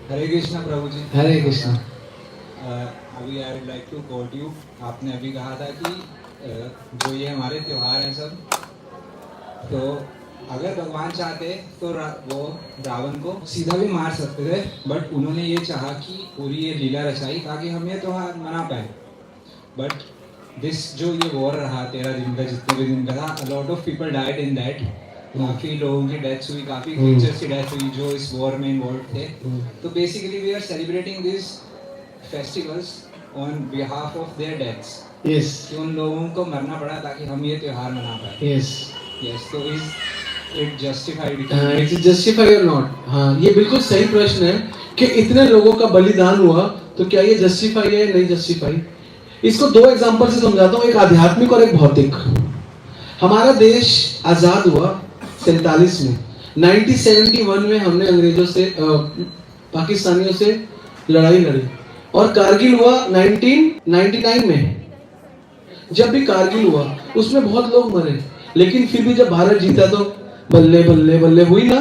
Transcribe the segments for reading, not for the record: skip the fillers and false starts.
हरे कृष्णा प्रभु जी। हरे कृष्णा। अभी I would like to quote you. आपने अभी कहा था कि जो ये हमारे त्योहार हैं सब, तो अगर भगवान चाहते तो वो रावण को सीधा भी मार सकते थे, बट उन्होंने ये चाहा कि पूरी ये लीला रचाई ताकि हम ये त्योहार मना पाए। बट दिस जो ये वॉर रहा 13 दिन का, जितने भी दिन का था, a lot of people died in that. काफ़ी लोगों की डेथ्स हुई, काफ़ी क्रीचर्स की डेथ हुई जो इस वॉर में इन्वॉल्व थे। तो basically we are celebrating this festivals on behalf of their deaths. Yes कि उन लोगों को मरना पड़ा ताकि हम ये त्योहार मना पाए। यस यस, तो is it justified? It's justify और नॉट। हाँ, ये बिल्कुल सही प्रश्न है कि इतने लोगों का बलिदान हुआ तो क्या ये जस्टिफाई है, नहीं जस्टिफाई। इसको दो एग्जांपल से समझाता हूँ, एक आध्यात्मिक और एक भौतिक। हमारा देश आजाद हुआ 47 में। 1971 में हमने अंग्रेजों से पाकिस्तानियों से लड़ाई लड़ी, और कारगिल हुआ 1999 में। जब भी कारगिल हुआ उसमें बहुत लोग मरे, लेकिन फिर भी जब भारत जीता तो बल्ले बल्ले बल्ले हुई ना।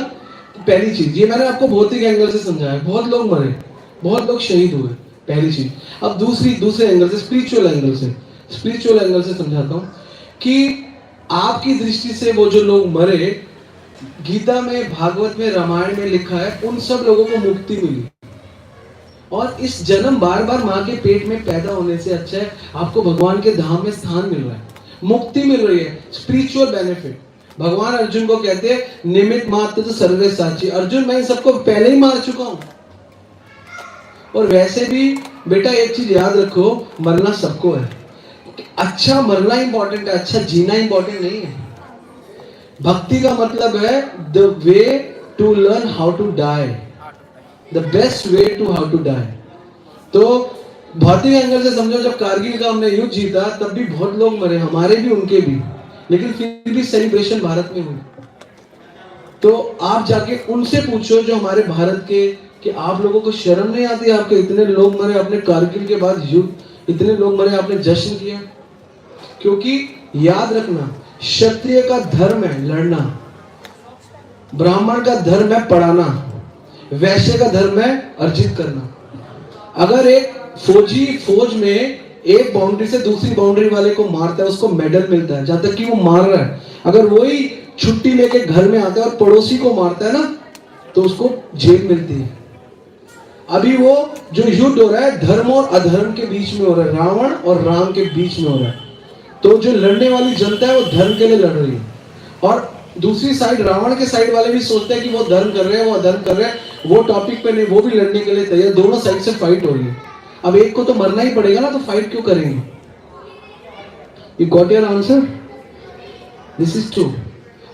पहली चीज ये मैंने आपको भौतिक एंगल से समझाया, बहुत लोग मरे, बहुत लोग शहीद हुए, पहली चीज। अब दूसरे एंगल से, स्पिरिचुअल एंगल से समझाता हूँ कि आपकी दृष्टि से वो जो लोग मरे, गीता में, भागवत में, रामायण में लिखा है उन सब लोगों को मुक्ति मिली। और इस जन्म बार बार माँ के पेट में पैदा होने से अच्छा है आपको भगवान के धाम में स्थान मिल रहा है, मुक्ति मिल रही है, स्पिरिचुअल बेनिफिट। भगवान अर्जुन को कहते हैं निमित मात्र तो सर्वे साची। अर्जुन, मैं इन सबको पहले ही मार चुका हूं। और वैसे भी बेटा एक चीज याद रखो, मरना सबको है। अच्छा मरना इंपॉर्टेंट है, अच्छा जीना इंपॉर्टेंट नहीं है। भक्ति का मतलब है the way to learn how to die, the best way to how to die. तो भौतिक एंगल से समझो, जब कारगिल का हमने युद्ध जीता तब भी बहुत लोग मरे, हमारे भी उनके भी, लेकिन फिर भी सेलिब्रेशन भारत में हुई। तो आप जाके उनसे पूछो जो हमारे भारत के, कि आप लोगों को शर्म नहीं आती? आपके इतने लोग मरे, अपने कारगिल के बाद युद्ध, इतने लोग मरे, आपने जश्न किया? क्योंकि याद रखना, क्षत्रिय का धर्म है लड़ना, ब्राह्मण का धर्म है पढ़ाना, वैश्य का धर्म है अर्जित करना। अगर एक फौजी फौज में एक बाउंड्री से दूसरी बाउंड्री वाले को मारता है, उसको मेडल मिलता है जहां तक कि वो मार रहा है। अगर वही छुट्टी लेके घर में आता है और पड़ोसी को मारता है ना, तो उसको जेल मिलती है। अभी वो जो युद्ध हो रहा है धर्म और अधर्म के बीच में हो रहा है, रावण और राम के बीच में हो रहा है। तो जो लड़ने वाली जनता है वो धर्म के लिए लड़ रही है, और दूसरी साइड रावण के साइड वाले भी सोचते हैं कि वो धर्म कर रहे हैं, वो अधर्म कर रहे हैं, वो टॉपिक पे नहीं, वो भी लड़ने के लिए तैयार। दोनों साइड से फाइट हो रही है। अब एक को तो मरना ही पड़ेगा ना, तो फाइट क्यों करेंगे? You got your answer? This is true.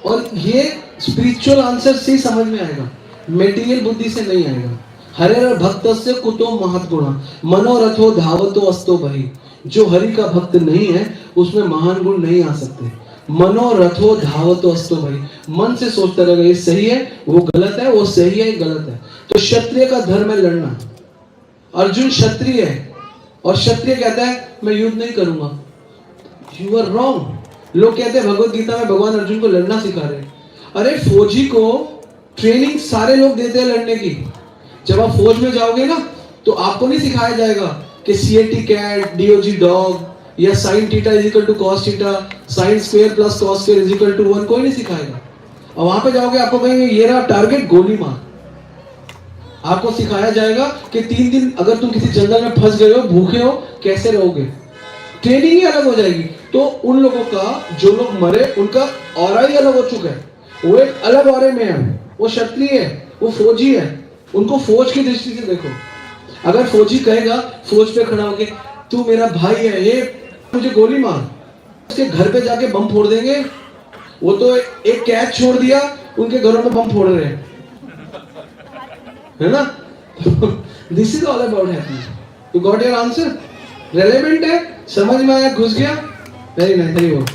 और ये स्पिरिचुअल आंसर से समझ में आएगा, मेटीरियल बुद्धि से नहीं आएगा। हरे भक्तस्य कुतो महत्गुणा मनोरथो धावतो अस्तो भई। जो हरि का भक्त नहीं है उसमें महान गुण नहीं आ सकते। मनोरथो धावतो अस्तो भई, मन से सोचता रहेगा ये सही है, वो गलत है, वो सही है, गलत है। तो क्षत्रिय का धर्म है लड़ना। अर्जुन क्षत्रिय है, और क्षत्रिय कहता है मैं युद्ध नहीं करूंगा। You are wrong. लोग कहते हैं भगवत गीता में भगवान अर्जुन को लड़ना सिखा रहे हैं। अरे फौजी को ट्रेनिंग सारे लोग देते हैं लड़ने की। जब आप फौज में जाओगे ना, तो आपको नहीं सिखाया जाएगा कि CAT कैट, DOG डॉग, या sine theta is equal to cos theta, sine square plus cos square is equal to 1। कोई नहीं सिखाएगा। और वहां पे जाओगे आपको कहेंगे ये रहा टारगेट, गोली मार। आपको सिखाया जाएगा कि 3 दिन अगर तुम किसी जंगल में फंस गए हो, भूखे हो, कैसे रहोगे। ट्रेनिंग ही अलग हो जाएगी। तो उन लोगों का, जो लोग मरे, उनका ऑरा ही अलग हो चुका है, वो एक अलग ऑरे में है। वो क्षत्रिय है, वो फौजी है। उनको फौज की दृष्टि से देखो। अगर फौजी कहेगा फौज पे खड़ा होके तू मेरा भाई है, ये मुझे गोली मार, उसके घर पे जाके बम फोड़ देंगे। वो तो एक कैच छोड़ दिया, उनके घरों में बम फोड़ रहे हैं, है ना। This is all about happiness. You got your answer? Relevant है, समझ में आया, घुस गया? Very nice, very good.